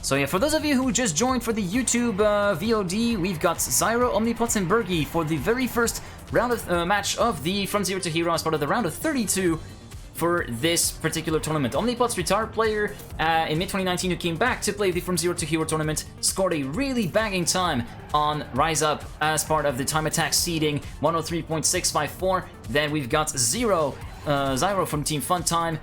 So yeah, for those of you who just joined for the YouTube VOD, we've got Z1row, OmnipotZ, and Bergie for the very first round of match of the From Zero to Hero as part of the round of 32 for this particular tournament. OmnipotZ, retired player in mid-2019 who came back to play the From Zero to Hero tournament, scored a really banging time on Rise Up as part of the time attack seeding, 103.654. Then we've got Z1row from Team Funtime,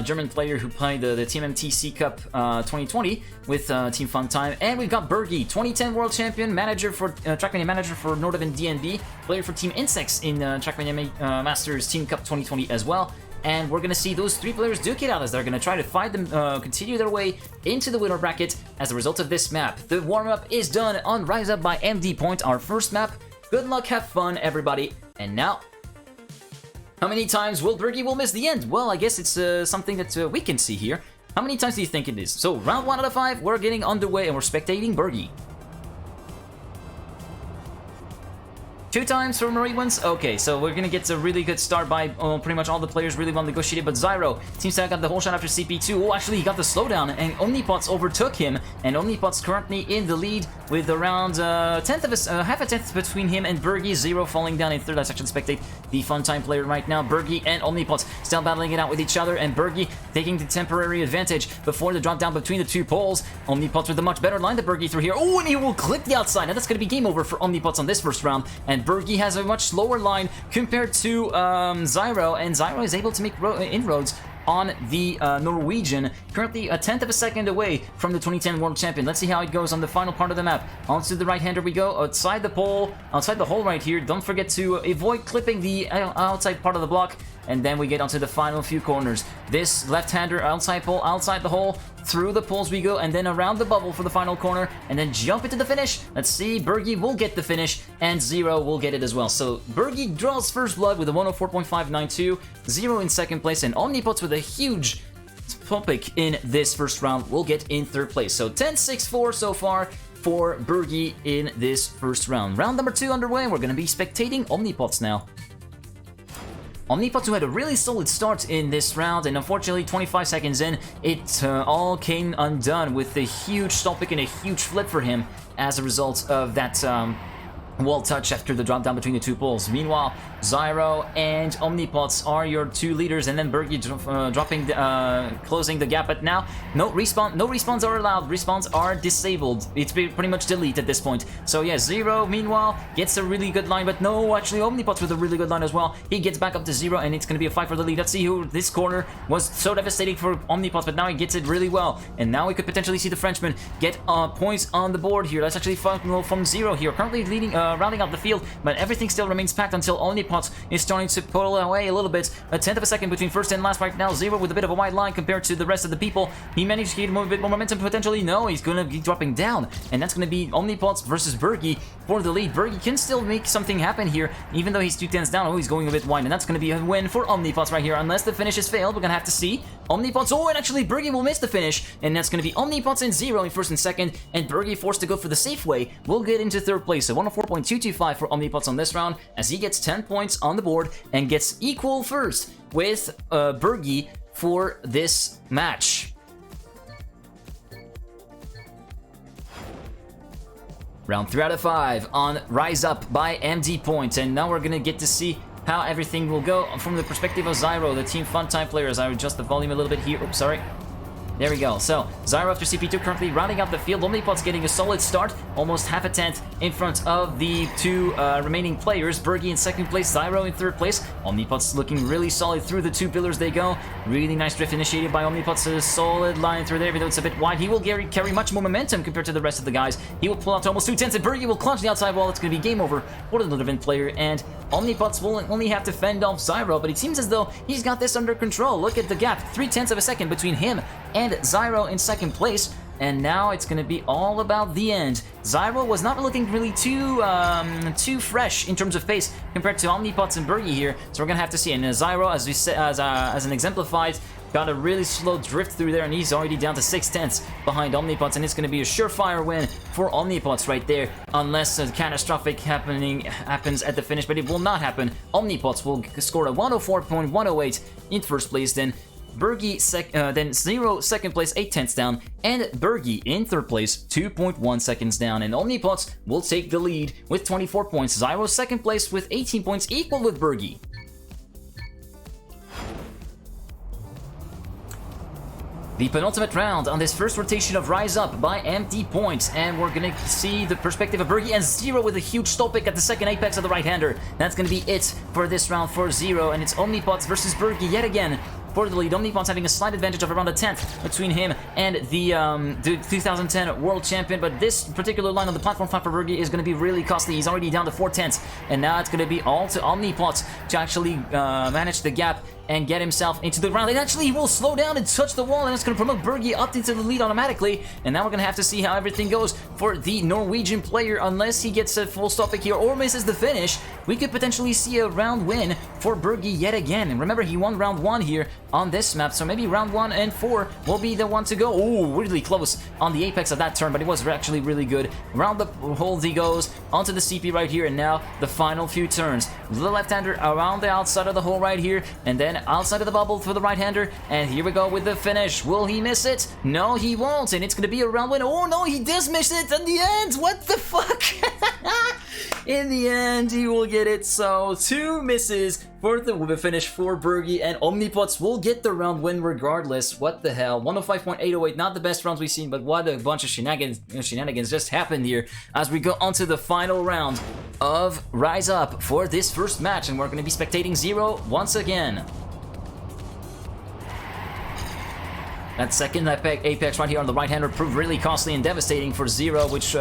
German player who played the Team MTC Cup 2020 with Team Funtime, and we've got Bergie, 2010 World Champion, manager for Trackmania manager for Nordic and DNB, player for Team Insects in Trackmania Masters Team Cup 2020 as well. And we're gonna see those three players duke it out as they're gonna try to fight them, continue their way into the winner bracket as a result of this map. The warm-up is done on Rise Up by MD Point, our first map. Good luck, have fun, everybody. And now, how many times will Bergie will miss the end? Well, I guess it's something that we can see here. How many times do you think it is? So, round 1 out of 5, we're getting underway and we're spectating Bergie. 2 times for Marie wins? Okay, so we're gonna get a really good start by pretty much all the players really well negotiated, but Z1row seems to have got the whole shot after CP2. Oh, actually, he got the slowdown, and OmnipotZ overtook him, and OmnipotZ currently in the lead with around half a tenth between him and Bergie. Z1row falling down in third. Let's actually spectate the Funtime player right now. Bergie and OmnipotZ still battling it out with each other, and Bergie taking the temporary advantage before the drop down between the two poles. OmnipotZ with a much better line to Bergie through here. Oh, and he will clip the outside. Now that's gonna be game over for OmnipotZ on this first round, and Bergie has a much slower line compared to Z1row, and Z1row is able to make inroads on the Norwegian, currently a tenth of a second away from the 2010 World Champion. Let's see how it goes on the final part of the map. Onto the right-hander we go, outside the pole, outside the hole right here. Don't forget to avoid clipping the outside part of the block, and then we get onto the final few corners. This left-hander, outside pole, outside the hole, through the poles we go, and then around the bubble for the final corner, and then jump into the finish. Let's see, Bergie will get the finish, and Z1row will get it as well. So Bergie draws first blood with a 104.592, Z1row in second place, and OmnipotZ with a huge topic in this first round will get in third place. So 10-6-4 so far for Bergie in this first round. Round number 2 underway, and we're going to be spectating OmnipotZ now. OmnipotZ, who had a really solid start in this round, and unfortunately 25 seconds in, it all came undone with a huge stall pick and a huge flip for him as a result of that wall touch after the drop down between the two poles. Meanwhile, Z1row and OmnipotZ are your two leaders, and then Bergie closing the gap. But now, no respawns are allowed. Respawns are disabled. It's pretty much delete at this point. So yeah, Z1row meanwhile gets a really good line, but no, actually OmnipotZ with a really good line as well. He gets back up to Z1row, and it's going to be a fight for the lead. Let's see who this corner was so devastating for OmnipotZ, but now he gets it really well, and now we could potentially see the Frenchman get points on the board here. Let's actually from Z1row here, currently leading. Rounding out the field, but everything still remains packed until OmnipotZ is starting to pull away a little bit. A tenth of a second between first and last right now. Z1row with a bit of a wide line compared to the rest of the people. He managed to get a bit more momentum potentially. No, he's going to be dropping down, and that's going to be OmnipotZ versus Bergie for the lead. Bergie can still make something happen here, even though he's 2 tenths down. Oh, he's going a bit wide, and that's going to be a win for OmnipotZ right here, unless the finish is failed. We're going to have to see. OmnipotZ, oh, and actually Bergie will miss the finish, and that's going to be OmnipotZ and Z1row in first and second, and Bergie forced to go for the safe way. We'll get into third place, so 104.225 for OmnipotZ on this round, as he gets 10 points on the board and gets equal first with Bergie for this match. Round 3 out of 5 on Rise Up by MD Point, and now we're gonna get to see how everything will go from the perspective of Z1row, the Team Funtime players. I adjust the volume a little bit here. Oops, sorry. There we go. So, Z1row after CP2 currently rounding out the field. OmnipotZ getting a solid start, almost half a tenth in front of the two remaining players. Bergie in second place, Z1row in third place. OmnipotZ looking really solid through the two pillars they go. Really nice drift initiated by OmnipotZ. A solid line through there, even though it's a bit wide. He will carry much more momentum compared to the rest of the guys. He will pull out to almost 2 tenths, and Bergie will clutch the outside wall. It's going to be game over for the Nordic player, and OmnipotZ will only have to fend off Z1row, but it seems as though he's got this under control. Look at the gap, 3 tenths of a second between him and Z1row in second place, and now it's going to be all about the end. Z1row was not looking really too fresh in terms of pace compared to OmnipotZ and Bergie here, so we're going to have to see. And Z1row, as we said, as an exemplified, got a really slow drift through there, and he's already down to 6 tenths behind OmnipotZ, and it's going to be a surefire win for OmnipotZ right there, unless a catastrophic happens at the finish, but it will not happen. OmnipotZ will score a 104.108 in first place, then Bergie then Z1row second place, 8/10 down, and Bergie in third place, 2.1 seconds down. And OmnipotZ will take the lead with 24 points. Z1row second place with 18 points, equal with Bergie. The penultimate round on this first rotation of Rise Up by empty points, and we're gonna see the perspective of Bergie and Z1row with a huge stall pick at the second apex of the right-hander. That's gonna be it for this round for Z1row, and it's OmnipotZ versus Bergie yet again for the lead. OmnipotZ having a slight advantage of around a 10th between him and the 2010 world champion, but this particular line on the platform fight for Bergie is going to be really costly. He's already down to 4/10, and now it's going to be all to OmnipotZ to actually manage the gap and get himself into the round. And actually, he will slow down and touch the wall, and it's going to promote Bergie up into the lead automatically. And now we're going to have to see how everything goes for the Norwegian player. Unless he gets a full stop pick here or misses the finish, we could potentially see a round win for Bergie yet again. And remember, he won round 1 here on this map, so maybe round 1 and 4 will be the one to go. Oh, really close on the apex of that turn, but it was actually really good. Round the hold he goes onto the CP right here, and now the final few turns. The left-hander around the outside of the hole right here, and then outside of the bubble for the right-hander, and here we go with the finish. Will he miss it? No, he won't, and it's gonna be a round win. Oh no, he does miss it in the end. What the fuck? In the end, he will get it. So 2 misses for the finish for Bergie, and OmnipotZ will get the round win regardless. What the hell? 105.808, not the best rounds we've seen, but what a bunch of shenanigans just happened here as we go on to the final round of Rise Up for this first match, and we're going to be spectating Z1row once again. That second apex right here on the right-hander proved really costly and devastating for Z1row, which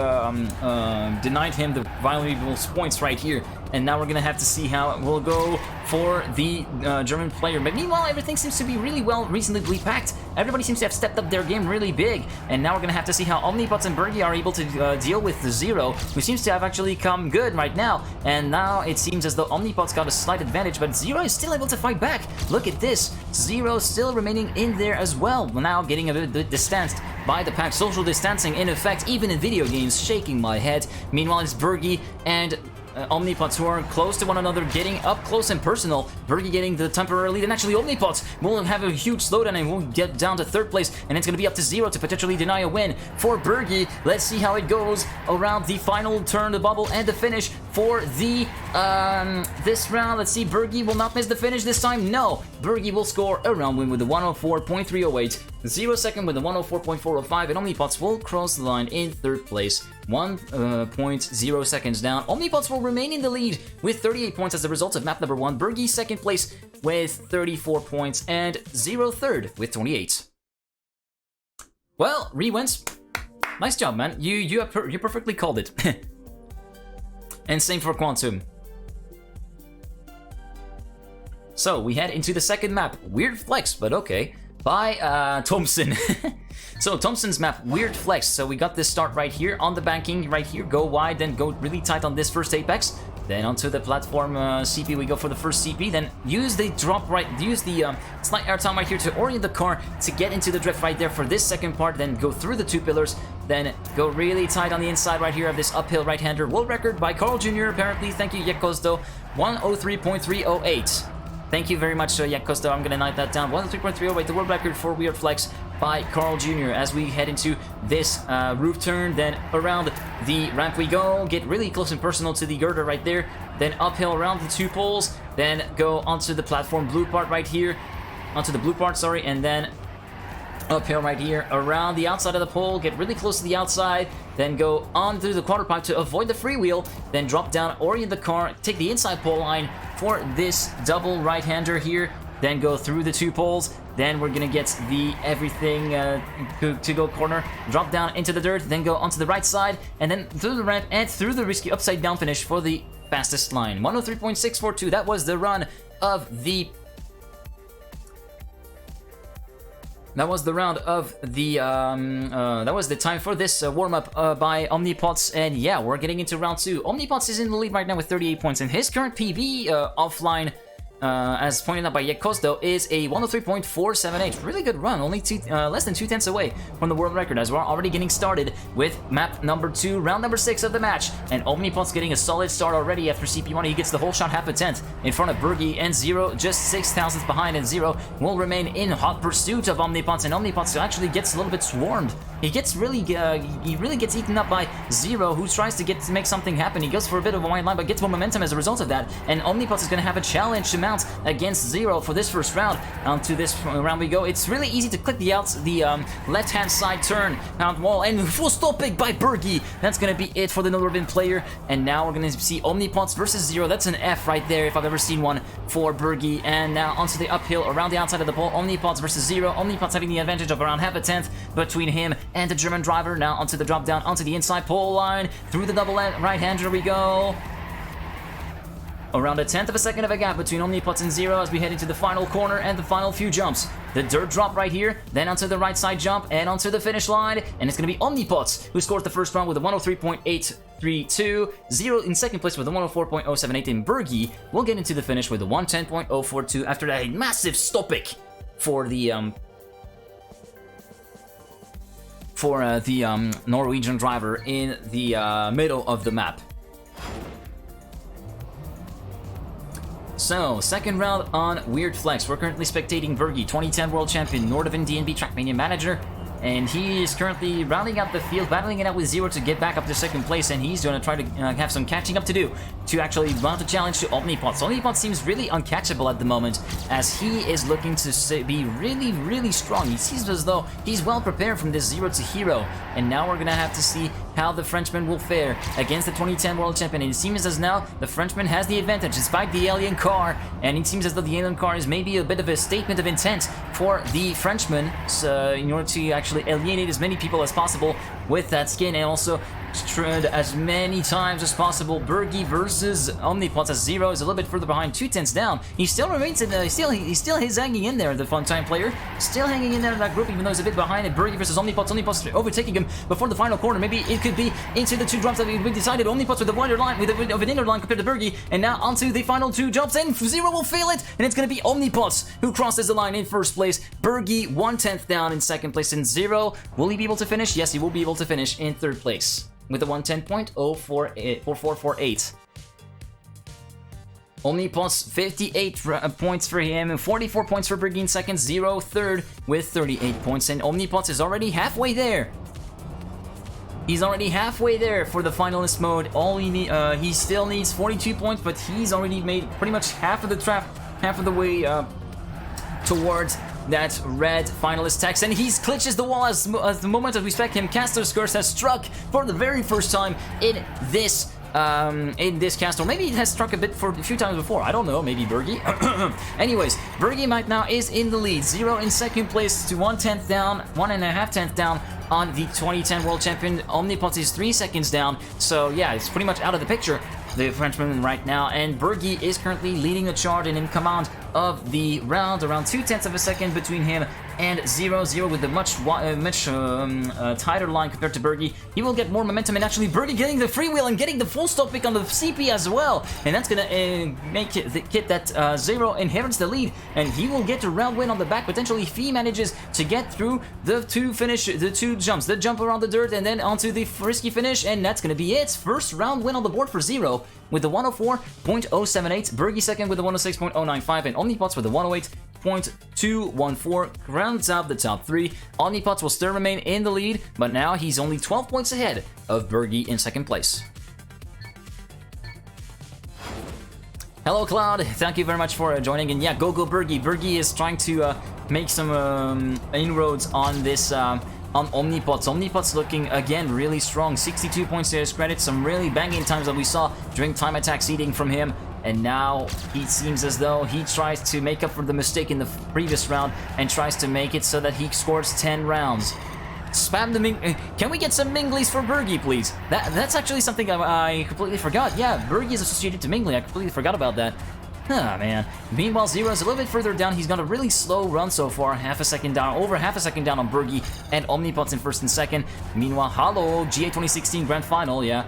denied him the valuable points right here. And now we're going to have to see how it will go for the German player. But meanwhile, everything seems to be really well reasonably packed. Everybody seems to have stepped up their game really big. And now we're going to have to see how OmnipotZ and Bergie are able to deal with the Z1row, who seems to have actually come good right now. And now it seems as though OmnipotZ got a slight advantage, but Z1row is still able to fight back. Look at this. Z1row still remaining in there as well. Now getting a bit distanced by the pack. Social distancing in effect, even in video games, shaking my head. Meanwhile, it's Bergie and OmnipotZ who are close to one another, getting up close and personal. Bergie getting the temporary lead, and actually OmnipotZ will have a huge slowdown and will get down to 3rd place, and it's going to be up to Z1row to potentially deny a win for Bergie. Let's see how it goes around the final turn, the bubble, and the finish for the this round. Let's see, Bergie will not miss the finish this time. No, Bergie will score a round win with a 104.308. Z1row second with a 104.405, and OmnipotZ will cross the line in 3rd place, 1.0 seconds down. OmnipotZ will remain in the lead with 38 points as a result of map number 1. Bergie second place with 34 points, and Z1row third with 28. Well, re-wins. Nice job, man. You perfectly called it. And same for Quantum. So we head into the second map. Weird flex, but okay. By Thompson. So Thompson's map, weird flex. So we got this start right here on the banking right here. Go wide, then go really tight on this first apex. Then onto the platform CP, we go for the first CP. Then use the drop right, use the slight airtime right here to orient the car to get into the drift right there for this second part. Then go through the 2 pillars. Then go really tight on the inside right here of this uphill right-hander. World record by Carl Jr. apparently. Thank you, Yakosto. 103.308. Thank you very much, Yakosto. I'm gonna note that down. 103.308, the world record for weird flex by Carl Jr. As we head into this roof turn, then around the ramp we go. Get really close and personal to the girder right there. Then uphill around the 2 poles. Then go onto the platform blue part right here. Onto the blue part, sorry, and then uphill right here around the outside of the pole. Get really close to the outside. Then go on through the quarter pipe to avoid the freewheel. Then drop down, orient the car, take the inside pole line for this double right-hander here. Then go through the 2 poles. Then we're gonna get the everything to go corner. Drop down into the dirt. Then go onto the right side. And then through the ramp and through the risky upside down finish for the fastest line. 103.642. That was the run of the... That was the round of the, that was the time for this warm-up by OmnipotZ, and yeah, we're getting into round 2. OmnipotZ is in the lead right now with 38 points, and his current PB offline as pointed out by Yekos, though, is a 103.478. Really good run, only less than 2/10 away from the world record, as we're already getting started with map number 2, round number 6 of the match. And OmnipotZ getting a solid start already after CP1. He gets the whole shot, half a tenth in front of Bergie, and Z1row just 6 thousandths behind, and Z1row will remain in hot pursuit of OmnipotZ, and OmnipotZ actually gets a little bit swarmed. He really gets eaten up by Z1row, who tries to make something happen. He goes for a bit of a wide line, but gets more momentum as a result of that. And OmnipotZ is going to have a challenge to mount against Z1row for this first round. Onto this round we go. It's really easy to click the left-hand side turn out wall, and full stop pick by Bergie. That's going to be it for the Northern player. And now we're going to see OmnipotZ versus Z1row. That's an F right there, if I've ever seen one, for Bergie. And now onto the uphill around the outside of the pole. OmnipotZ versus Z1row. OmnipotZ having the advantage of around half a tenth between him and the German driver. Now onto the drop down, onto the inside pole line, through the double right-hander we go. Around a tenth of a second of a gap between OmnipotZ and Z1row as we head into the final corner and the final few jumps. The dirt drop right here, then onto the right side jump and onto the finish line. And it's going to be OmnipotZ who scores the first round with a 103.832. Z1row in second place with a 104.078. And Bergie will get into the finish with a 110.042 after that massive stoppik for the Norwegian driver in the middle of the map. So, second round on Weird Flex. We're currently spectating Bergie, 2010 World Champion, Nordivan DNB Trackmania Manager. And he is currently rounding out the field, battling it out with Z1row to get back up to second place, and he's going to try to have some catching up to do to actually mount a challenge to OmnipotZ. OmnipotZ seems really uncatchable at the moment, as he is looking to be really, really strong. He seems as though he's well prepared from this Z1row to hero, and now we're going to have to see how the Frenchman will fare against the 2010 World Champion. And it seems as now the Frenchman has the advantage despite the alien car, and it seems as though the alien car is maybe a bit of a statement of intent for the Frenchman, so in order to actually alienate as many people as possible with that skin, and also tread as many times as possible. Bergie versus OmnipotZ, as Z1row is a little bit further behind, 2/10 down. He still remains in he's hanging in there, the fun-time player. Still hanging in there in that group, even though he's a bit behind it. Bergie versus OmnipotZ. OmnipotZ overtaking him before the final corner. Maybe it could be into the two drops that we decided. OmnipotZ with a wider line, with an inner line compared to Bergie. And now onto the final two jumps, and Z1row will fail it, and it's going to be OmnipotZ who crosses the line in first place. Bergie 1/10 down in second place, and Z1row, will he be able to finish? Yes, he will be able to finish in third place with a 110.04448. OmnipotZ 58 points for him, and 44 points for Bergie in second. Z1row third with 38 points, and OmnipotZ is already halfway there. He's already halfway there for the finalist mode. He still needs 42 points, but he's already made pretty much half of the way towards that red finalist text, and he glitches the wall as the moment of respect him. Caster's Curse has struck for the very first time in this cast, or maybe it has struck a few times before. I don't know, maybe Bergie. Anyways, Bergie right now is in the lead. Z1row in second place to 1/10 down, 1.5 tenths down on the 2010 World Champion. OmnipotZ is 3 seconds down, so yeah, it's pretty much out of the picture, the Frenchman right now, and Bergie is currently leading the charge and in command of the round, around 2/10 of a second between him and Z1row. Z1row with a much tighter line compared to Bergie. He will get more momentum, and actually Bergie getting the freewheel and getting the full stop pick on the CP as well, and that's gonna make it that Z1row inherits the lead, and he will get a round win on the back potentially if he manages to get through the two jumps, the jump around the dirt and then onto the risky finish, and that's gonna be it. First round win on the board for Z1row with the 104.078. Bergie second with the 106.095, and OmnipotZ with the 108.214 rounds out the top three. OmnipotZ will still remain in the lead, but now he's only 12 points ahead of Bergie in second place. Hello Cloud, thank you very much for joining, and yeah, go Bergie. Bergie is trying to make some inroads on this on OmnipotZ. OmnipotZ looking again really strong, 62 points to his credit, some really banging times that we saw during time attack seeding from him, and now he seems as though he tries to make up for the mistake in the previous round and tries to make it so that he scores 10 rounds. Spam the can we get some minglies for Bergie, please? That's actually something I completely forgot. Yeah, Bergie is associated to mingling. I completely forgot about that. Ah, man. Meanwhile, Z1row's a little bit further down. He's got a really slow run so far. Half a second down, over half a second down on Bergie, and OmnipotZ in first and second. Meanwhile, Halo, GA 2016 Grand Final, yeah.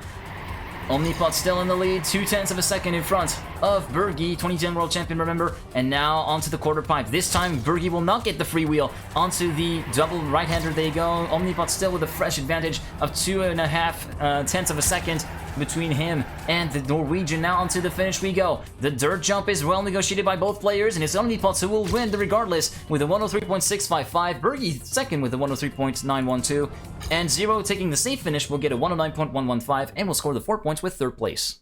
OmnipotZ still in the lead, 0.2 of a second in front of Bergie, 2010 world champion, remember. And now onto the quarter pipe. This time, Bergie will not get the freewheel onto the double right-hander. There you go. OmnipotZ still with a fresh advantage of 2.5 of a second between him and the Norwegian. Now onto the finish we go. The dirt jump is well negotiated by both players, and it's OmnipotZ who will win regardless with a 103.655. Bergie second with a 103.912. And Z1row taking the safe finish will get a 109.115 and will score the 4 points with third place.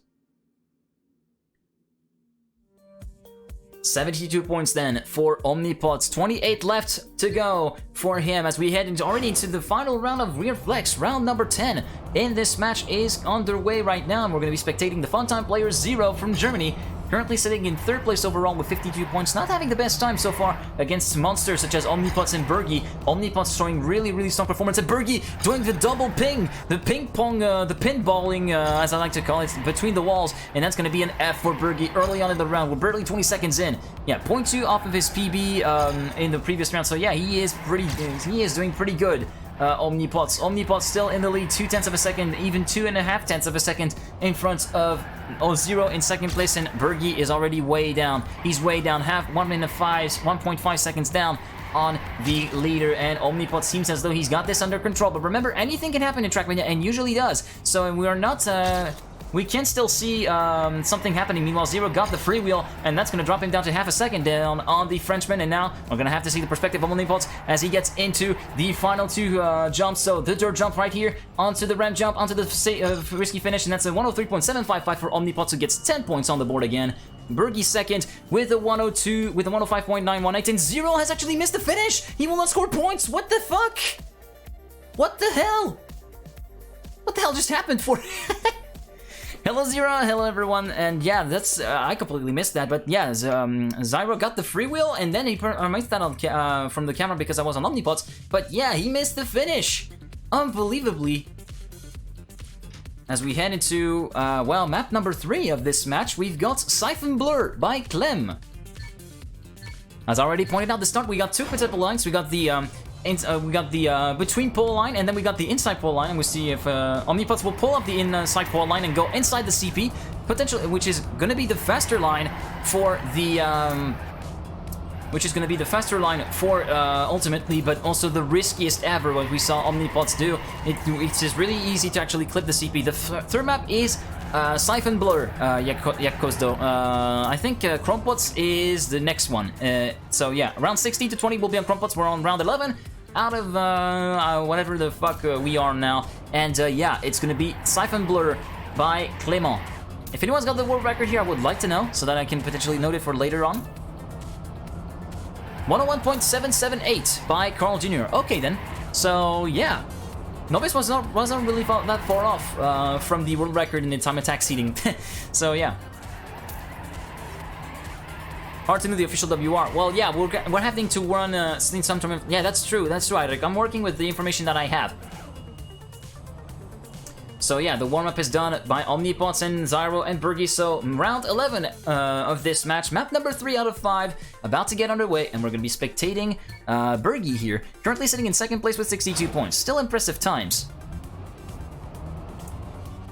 72 points then for OmnipotZ. 28 left to go for him as we head already into the final round of Rear Flex. Round number 10 in this match is underway right now, and we're going to be spectating the fun-time player Z1row from Germany, currently sitting in third place overall with 52 points, not having the best time so far against monsters such as OmnipotZ and Bergie. OmnipotZ showing really strong performance, and Bergie doing the double ping, the ping pong, the pinballing, as I like to call it, between the walls, and that's going to be an F for Bergie early on in the round. We're barely 20 seconds in. Yeah, 0.2 off of his PB in the previous round, so yeah, he is doing pretty good. OmnipotZ still in the lead, 0.2 of a second, even 2.5 of a second in front of Z1row in second place, and Bergie is already way down. He's way down, 1.5 seconds down on the leader, and OmnipotZ seems as though he's got this under control. But remember, anything can happen in Trackmania, and usually does. So we are not. We can still see something happening. Meanwhile, Z1row got the freewheel, and that's going to drop him down to half a second down on the Frenchman. And now we're going to have to see the perspective of OmnipotZ as he gets into the final two jumps. So the dirt jump right here, onto the ramp jump, onto the risky finish, and that's a 103.755 for OmnipotZ, who gets 10 points on the board again. Bergie second with a 105.918, and Z1row has actually missed the finish. He will not score points. What the fuck? What the hell? What the hell just happened for? Hello Z1row, hello everyone, and yeah, that's I completely missed that, but yeah, Z1row got the freewheel, and then he missed that on from the camera because I was on OmnipotZ, but yeah, he missed the finish, unbelievably. As we head into, well, map number 3 of this match, we've got Siphon Blur by Clem. As I already pointed out at the start, we got two potential lines. We got the between pole line, and then we got the inside pole line, and we'll see if OmnipotZ will pull up the inside pole line and go inside the CP, potentially, which is going to be the faster line for the ultimately, but also the riskiest ever, what we saw OmnipotZ do. It's just really easy to actually clip the CP. The third map is Siphon Blur, Yakkozdo. I think KronPotZ is the next one. So yeah, round 16 to 20 will be on KronPotZ. We're on round 11 out of whatever the fuck we are now. And yeah, it's gonna be Siphon Blur by Clément. If anyone's got the world record here, I would like to know so that I can potentially note it for later on. 101.778 by Carl Jr. Okay then. So yeah. Nobis wasn't really that far off from the world record in the time attack seeding. So yeah. Hard to know the official WR. Well, yeah, we're having to run some time. Yeah, that's true. That's right. Like, I'm working with the information that I have. So yeah, the warm-up is done by OmnipotZ and Z1row and Bergie. So round 11 of this match, map number 3 out of 5, about to get underway, and we're going to be spectating Bergie here, currently sitting in second place with 62 points. Still impressive times.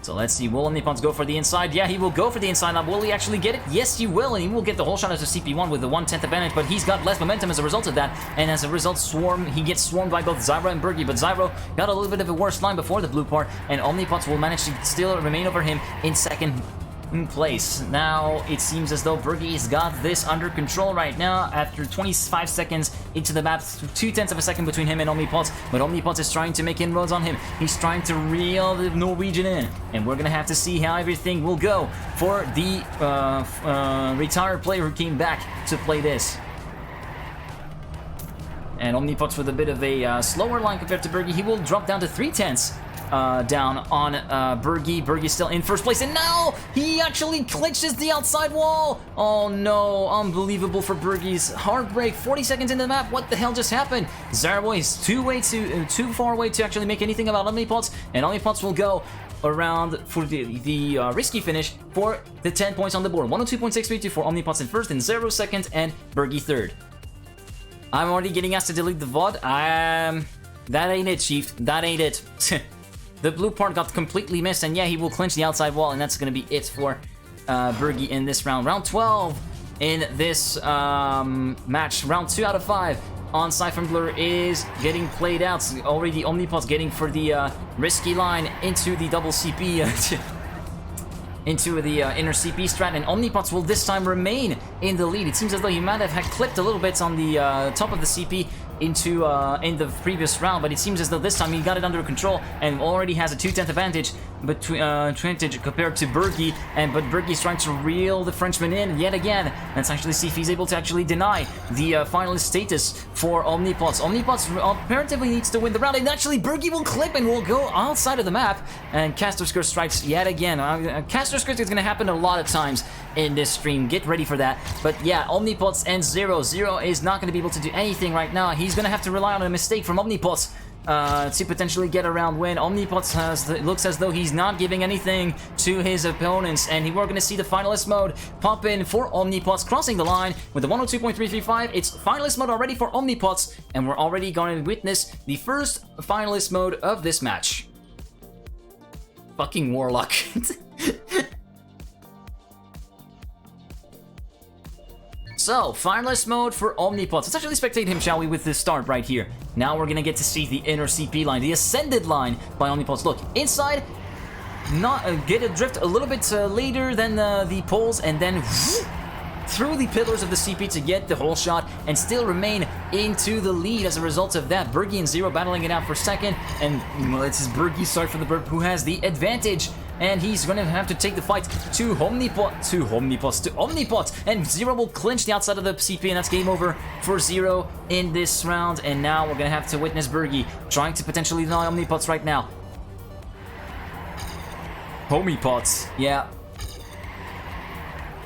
So let's see, will OmnipotZ go for the inside? Yeah, he will go for the inside. Now, will he actually get it? Yes, he will, and he will get the whole shot as a CP1 with the 1/10 advantage, but he's got less momentum as a result of that, and as a result, he gets swarmed by both Z1row and Bergie, but Z1row got a little bit of a worse line before the blue part, and OmnipotZ will manage to still remain over him in second place. Now, it seems as though Bergie's got this under control right now after 25 seconds into the map, 0.2 of a second between him and OmnipotZ, but OmnipotZ is trying to make inroads on him. He's trying to reel the Norwegian in, and we're gonna have to see how everything will go for the retired player who came back to play this. And OmnipotZ with a bit of a slower line compared to Bergie. He will drop down to 0.3 down on Bergie. Bergie's still in first place, and now he actually glitches the outside wall. Oh no, unbelievable for Bergie's heartbreak. 40 seconds into the map, what the hell just happened? Z1row is too far away to actually make anything about OmnipotZ, and OmnipotZ will go around for the risky finish for the 10 points on the board. 102.632 for OmnipotZ in first, and Z1row second, and Bergie third. I'm already getting asked to delete the VOD. That ain't it, Chief. That ain't it. The blue part got completely missed, and yeah, he will clinch the outside wall, and that's going to be it for Bergie in this round. Round 12 in this match. Round 2 out of 5 on Siphon Blur is getting played out. So already OmnipotZ getting for the risky line into the double CP, into the inner CP strat, and OmnipotZ will this time remain in the lead. It seems as though he might have had clipped a little bit on the top of the CP into in the previous round, but it seems as though this time he got it under control and already has a 2/10 advantage between compared to Bergie, but Bergie's trying to reel the Frenchman in yet again. Let's actually see if he's able to actually deny the finalist status for OmnipotZ. OmnipotZ apparently needs to win the round, and actually Bergie will clip and will go outside of the map, and Caster Skirt strikes yet again. Caster Skirt is going to happen a lot of times in this stream. Get ready for that. But yeah, OmnipotZ and Z1row. Z1row is not going to be able to do anything right now. He's going to have to rely on a mistake from OmnipotZ to potentially get a round win. OmnipotZ looks as though he's not giving anything to his opponents, and we're going to see the finalist mode pop in for OmnipotZ, crossing the line with the 102.335. It's finalist mode already for OmnipotZ, and we're already going to witness the first finalist mode of this match. Fucking Warlock. So, finalist mode for OmnipotZ. Let's actually spectate him, shall we, with this start right here. Now we're gonna get to see the inner CP line, the ascended line by OmnipotZ. Look, inside, not get a drift a little bit later than the poles, and then through the pillars of the CP to get the whole shot and still remain into the lead as a result of that. Bergie and Z1row battling it out for second, and well, it's Bergie, sorry for the burp, who has the advantage. And he's going to have to take the fight to OmnipotZ, and Z1row will clinch the outside of the CP, and that's game over for Z1row in this round. And now we're going to have to witness Bergie trying to potentially deny OmnipotZ right now. OmnipotZ, yeah.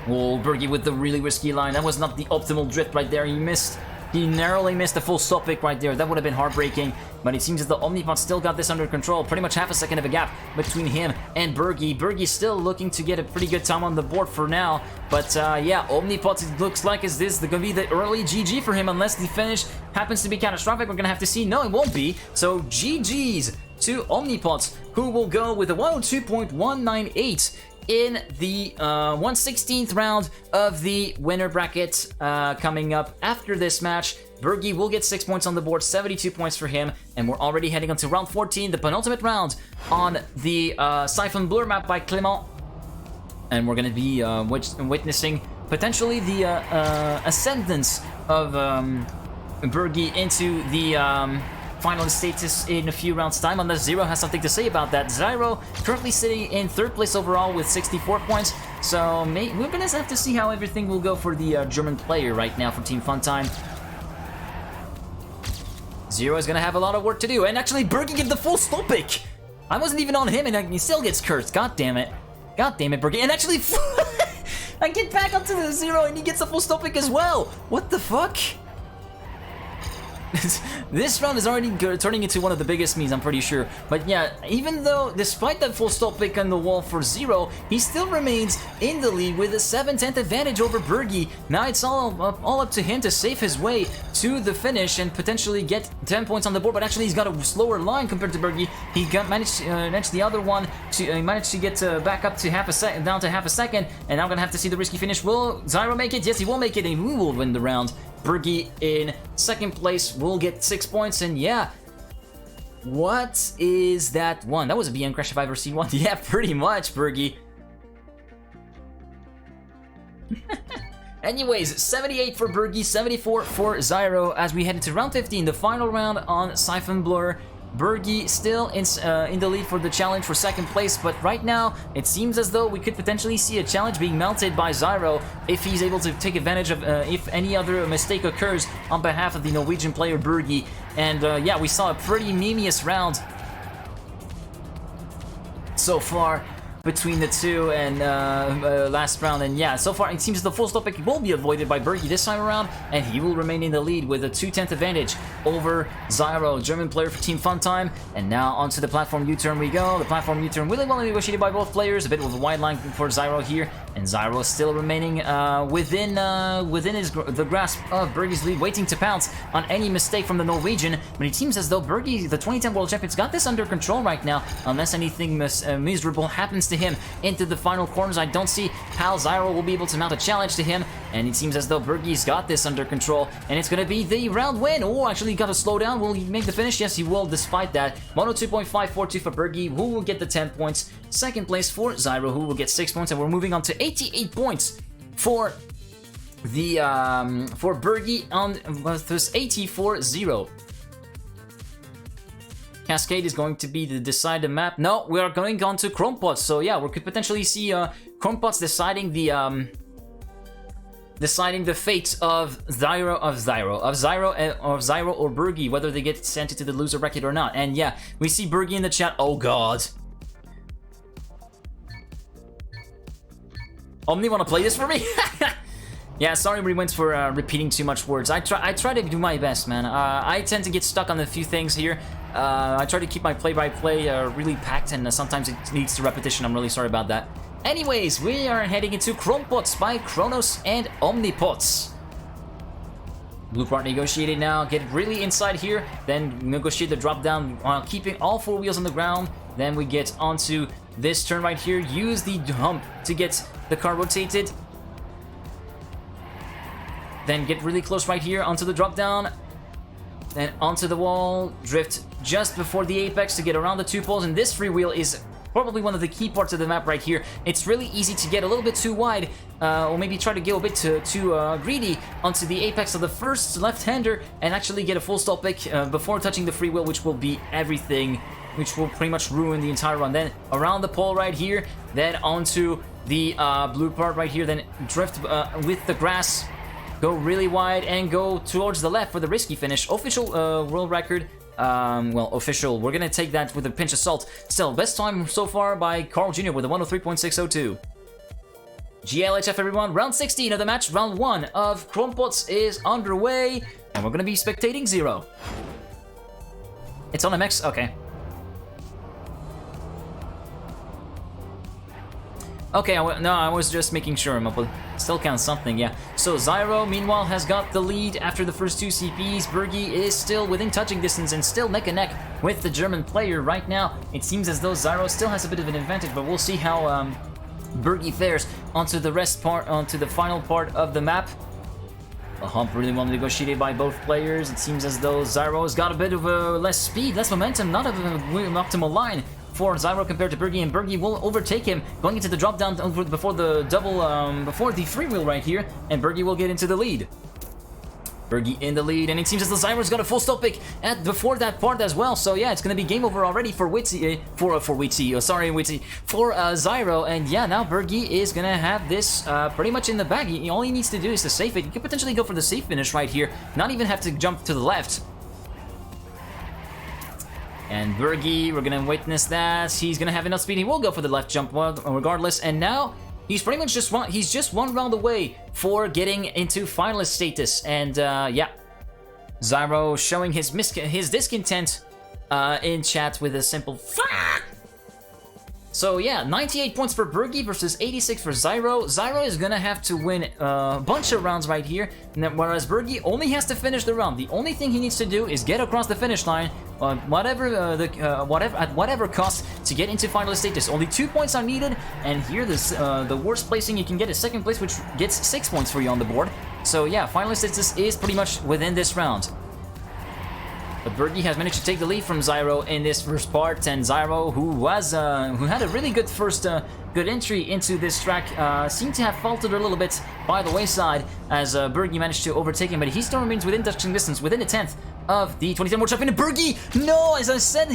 Oh, Bergie with the really risky line. That was not the optimal drift right there. He missed. He narrowly missed a full stop pick right there. That would have been heartbreaking. But it seems as though OmnipotZ still got this under control. Pretty much half a second of a gap between him and Bergie. Bergie still looking to get a pretty good time on the board for now. But yeah, OmnipotZ, it looks like is this going to be the early GG for him, unless the finish happens to be catastrophic. We're going to have to see. No, it won't be. So GG's to OmnipotZ, who will go with a 102.198 in the 1/16th round of the winner bracket coming up after this match. Bergie will get 6 points on the board, 72 points for him, and we're already heading on to round 14, the penultimate round on the Siphon Blur map by Clément. And we're going to be witnessing potentially the ascendance of Bergie into the finalist status in a few rounds time, unless Z1row has something to say about that. Z1row currently sitting in 3rd place overall with 64 points, so we're gonna have to see how everything will go for the German player right now for Team Funtime. Z1row is gonna have a lot of work to do, and actually Bergie gave the full stop pick. I wasn't even on him, and he still gets cursed. God damn it, Bergie. And actually I get back up to the Z1row, and he gets a full stop pick as well. What the fuck? This round is already turning into one of the biggest memes, I'm pretty sure. But yeah, even though, despite that full stop pick on the wall for Z1row, he still remains in the lead with a 7/10 advantage over Bergie. Now it's all up to him to save his way to the finish and potentially get 10 points on the board. But actually, he's got a slower line compared to Bergie. He managed the other one to managed to get back up to down to half a second. And now I'm gonna have to see the risky finish. Will Z1row make it? Yes, he will make it, and we will win the round. Bergie in 2nd place will get 6 points, and yeah, what is that one? That was a BM crash if I've ever seen one. Yeah, pretty much, Bergie. Anyways, 78 for Bergie, 74 for Z1row as we head into round 15, the final round on Siphon Blur. Bergie still in the lead for the challenge for 2nd place, but right now it seems as though we could potentially see a challenge being mounted by Z1row if he's able to take advantage of if any other mistake occurs on behalf of the Norwegian player Bergie. And yeah, we saw a pretty memeous round so far between the two and last round, and yeah, so far it seems the full stop pick will be avoided by Bergie this time around, and he will remain in the lead with a 2/10 advantage over Z1row, German player for Team Funtime. And now onto the platform U-turn we go. The platform U-turn really well negotiated by both players, a bit of a wide line for Z1row here, And Z1row still remaining within the grasp of Bergie's lead, waiting to pounce on any mistake from the Norwegian. But it seems as though Bergie, the 2010 World Champions, got this under control right now, unless anything miserable happens to him into the final corners. I don't see how Z1row will be able to mount a challenge to him, and it seems as though Bergie's got this under control, and it's going to be the round win. Oh, actually got to slow down. Will he make the finish? Yes, he will, despite that. 102.542 for Bergie, who will get the 10 points. Second place for Z1row, who will get 6 points, and we're moving on to 88 points for the for Bergie on versus 80 for Z1row. Cascade is going to be the decide the map. No, we are going on to OmnipotZ. So yeah, we could potentially see OmnipotZ deciding the fate of Z1row or Bergie, whether they get sent into the loser bracket or not. And yeah, we see Bergie in the chat. Oh god. Omni, wanna play this for me? Yeah, sorry we went for repeating too much words. I try to do my best, man. I tend to get stuck on a few things here. I try to keep my play-by-play really packed, and sometimes it leads to repetition. I'm really sorry about that. Anyways, we are heading into OmnipotZ by Kronos and OmnipotZ. Blue part negotiated now. Get really inside here, then negotiate the drop down while keeping all 4 wheels on the ground. Then we get onto this turn right here. Use the hump to get the car rotated. Then get really close right here onto the drop down. Then onto the wall. Drift just before the apex to get around the 2 poles. And this freewheel is probably one of the key parts of the map right here. It's really easy to get a little bit too wide, or maybe try to go a bit too greedy onto the apex of the first left-hander and actually get a full stop pick before touching the freewheel, which will be everything, which will pretty much ruin the entire run. Then around the pole right here, then onto the blue part right here, then drift with the grass, go really wide and go towards the left for the risky finish. Official world record. Well, official. We're gonna take that with a pinch of salt. Still, best time so far by Carl Jr. with a 103.602. GLHF, everyone. Round 16 of the match. Round 1 of OmnipotZ is underway, and we're gonna be spectating Z1row. It's on MX? Okay. Okay, I was just making sure, but still counts something, yeah. So Z1row, meanwhile, has got the lead after the first 2 CPs. Bergie is still within touching distance and still neck and neck with the German player right now. It seems as though Z1row still has a bit of an advantage, but we'll see how Bergie fares onto the final part of the map. A hump really well negotiated by both players. It seems as though Z1row's got a bit of less speed, less momentum, not an optimal line for Z1row compared to Bergie, and Bergie will overtake him going into the drop down before the before the freewheel right here, and Bergie will get into the lead. Bergie in the lead, and it seems as though Z1row's got a full stop pick before that part as well. So yeah, it's gonna be game over already for Z1row, and yeah, now Bergie is gonna have this pretty much in the bag. All he needs to do is to safe it. He could potentially go for the safe finish right here, not even have to jump to the left. And Bergie, we're gonna witness that. He's gonna have enough speed. He will go for the left jump regardless. And now he's pretty much just one round away for getting into finalist status. And yeah, Z1row showing his discontent in chat with a simple fuck. So yeah, 98 points for Bergie versus 86 for Z1row. Z1row is gonna have to win a bunch of rounds right here, whereas Bergie only has to finish the round. The only thing he needs to do is get across the finish line, at whatever cost, to get into finalist status. Only 2 points are needed, and here the worst placing you can get is second place, which gets 6 points for you on the board. So yeah, finalist status is pretty much within this round. But Bergie has managed to take the lead from Z1row in this first part, and Z1row, who had a really good first good entry into this track, seemed to have faltered a little bit by the wayside as Bergie managed to overtake him, but he still remains within touching distance, within a 10th of the 2010 World Champion. Bergie, no, as I said,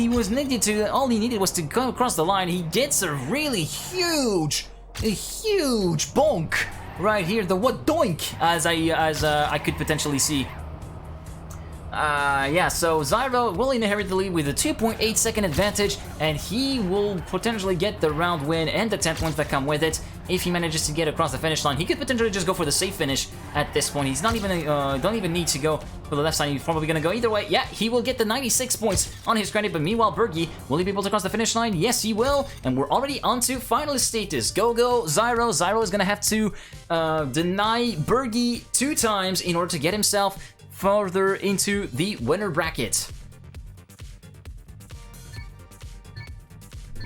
all he needed was to go across the line. He gets a really huge bonk right here, the what doink, as I could potentially see. Yeah, so Z1row will inherit the lead with a 2.8 second advantage, and he will potentially get the round win and the 10 points that come with it. If he manages to get across the finish line, he could potentially just go for the safe finish at this point. He's not even, don't even need to go for the left side. He's probably gonna go either way. Yeah, he will get the 96 points on his credit, but meanwhile, Bergie, will he be able to cross the finish line? Yes, he will, and we're already on to finalist status. Go, Z1row. Z1row is gonna have to deny Bergie 2 times in order to get himself further into the winner bracket.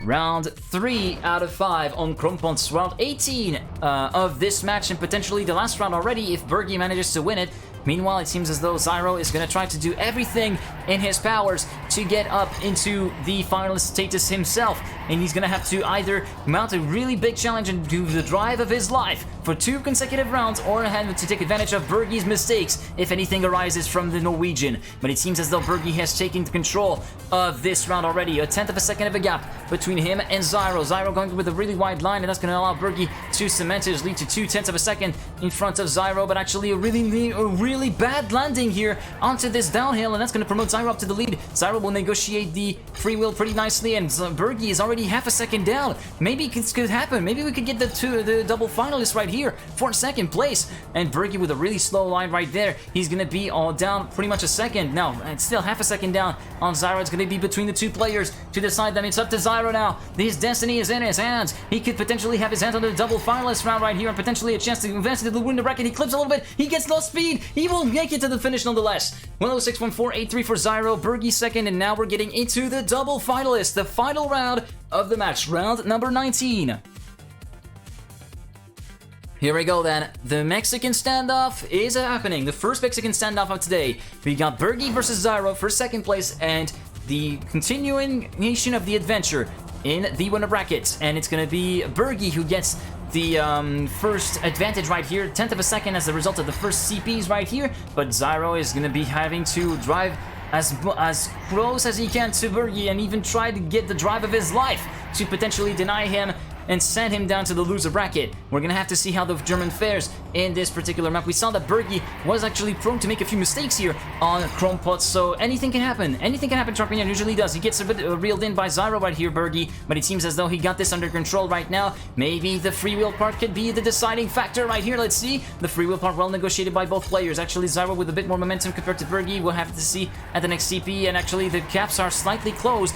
Round 3 out of 5 on OmnipotZ. Round 18 of this match, and potentially the last round already if Bergie manages to win it. Meanwhile, it seems as though Z1row is going to try to do everything in his powers to get up into the finalist status himself. And he's going to have to either mount a really big challenge and do the drive of his life for 2 consecutive rounds, or have to take advantage of Bergie's mistakes if anything arises from the Norwegian. But it seems as though Bergie has taken control of this round already. A 1/10 of a second of a gap between him and Z1row. Z1row going with a really wide line, and that's going to allow Bergie to cement his lead to 2/10 of a second in front of Z1row. But actually a really bad landing here onto this downhill, and that's going to promote Z1row up to the lead. Z1row will negotiate the free wheel pretty nicely, and Bergie is already half a second down. Maybe this could happen. Maybe we could get the double finalists right here for second place. And Bergie with a really slow line right there. He's going to be all down pretty much a second. No, it's still half a second down on Z1row. It's going to be between the 2 players to decide them. It's up to Z1row now. His destiny is in his hands. He could potentially have his hands on the double finalist round right here, and potentially a chance to advance into the winner bracket. He clips a little bit. He gets low speed. He will make it to the finish nonetheless. 106.1483 for Z1row. Bergie second, and now we're getting into the double finalists. The final round of the match. Round number 19. Here we go then. The Mexican standoff is happening. The first Mexican standoff of today. We got Bergie versus Z1row for second place, and the continuation of the adventure in the winner bracket. And it's going to be Bergie who gets the first advantage right here, 1/10 of a second as a result of the first CPs right here. But Z1row is going to be having to drive as close as he can to Bergie, and even try to get the drive of his life to potentially deny him and send him down to the loser bracket. We're gonna have to see how the German fares in this particular map. We saw that Bergie was actually prone to make a few mistakes here on OmnipotZ, so anything can happen. Anything can happen, Champion usually does. He gets a bit reeled in by Z1row right here, Bergie, but it seems as though he got this under control right now. Maybe the freewheel part could be the deciding factor right here. Let's see. The freewheel part well negotiated by both players. Actually, Z1row with a bit more momentum compared to Bergie. We'll have to see at the next CP, and actually the gaps are slightly closed.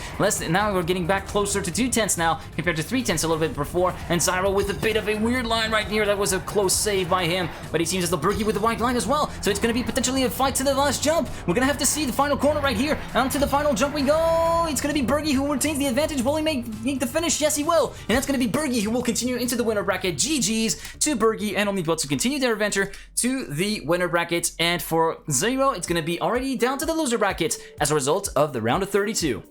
Now we're getting back closer to 2/10 now compared to 3/10 a little bit before, and Z1row with a bit of a weird line right here. That was a close save by him, but it seems as though Bergie with the white line as well, so it's going to be potentially a fight to the last jump. We're going to have to see the final corner right here. Onto the final jump we go. It's going to be Bergie who retains the advantage. Will he make the finish? Yes, he will, and that's going to be Bergie who will continue into the winner bracket. GG's to Bergie and OmnipotZ to continue their adventure to the winner bracket, and for Z1row, it's going to be already down to the loser bracket as a result of the round of 32.